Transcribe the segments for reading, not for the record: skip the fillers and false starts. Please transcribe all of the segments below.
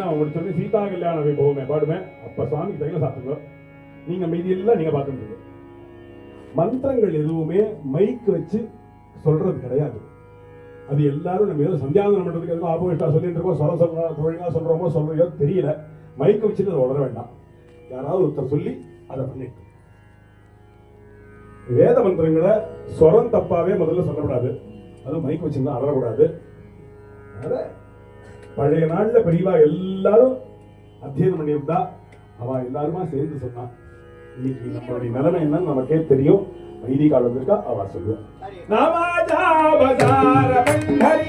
அவன் முடிச்சோடனே சீதா கல்யாண வைபவமே பாடுவேன். அப்ப சுவாமி தைல சாத்துங்க, நீங்க மீதி எல்லாம் நீங்க பார்த்துட்டு. மந்திரங்கள் எதுவுமே மைக் வச்சு சொல்றது கிடையாது. அது எல்லாரும் நம்ம ஏதோ சந்தியாவந்தனம் பண்றதுக்கு எதுவும் ஆபோசிட்டா சொல்லிட்டு இருக்கோம், தொழிலா சொல்றோமோ சொல்றையோ தெரியல. மைக் வச்சுட்டு அதை உணர வேண்டாம். யாராவது ஒருத்தர் சொல்லி அதை பண்ணிட்டு வேத மந்திரங்களை சொரம் தப்பாவே முதல்ல சொல்லக்கூடாது. அதுவும் மைக் வச்சுருந்தா அலறக்கூடாது. பழைய நாள்ல பெரியவா எல்லாரும் அத்தியனம் பண்ணியிருந்தா அவ எல்லாருமா சேர்ந்து சொன்னா. இன்னைக்கு நம்மளுடைய நிலைமை என்னன்னு நமக்கே தெரியும். வைதி காலம் இருக்கா அவ சொல்லுவான். Thank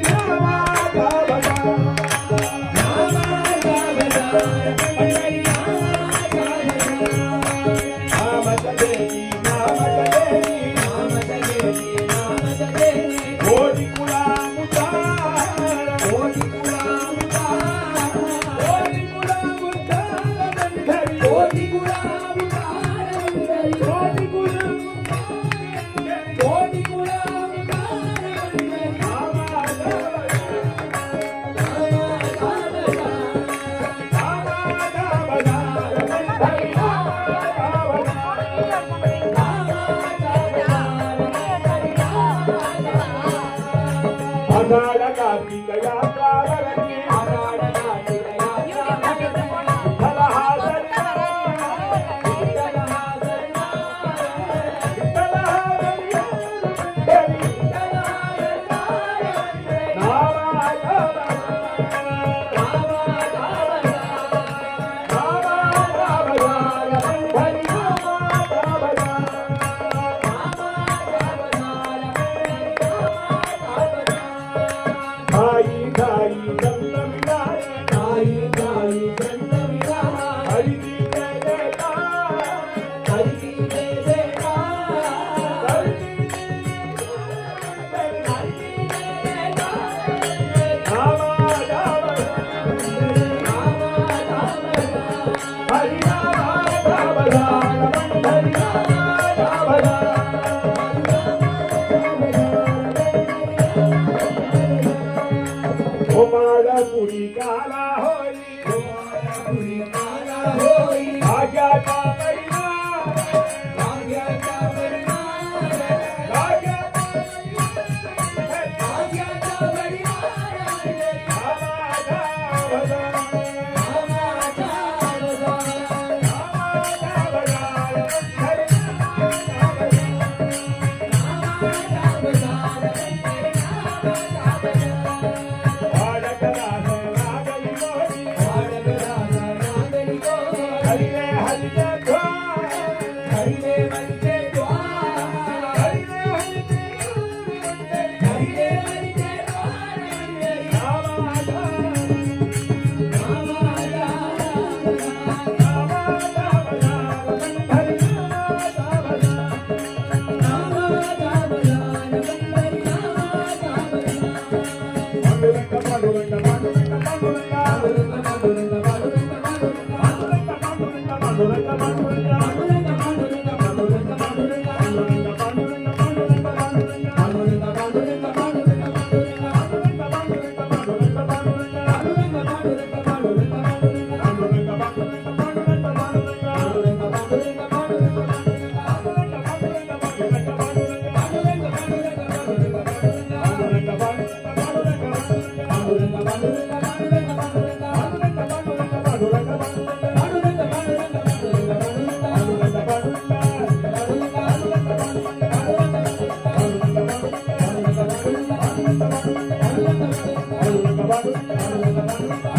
you.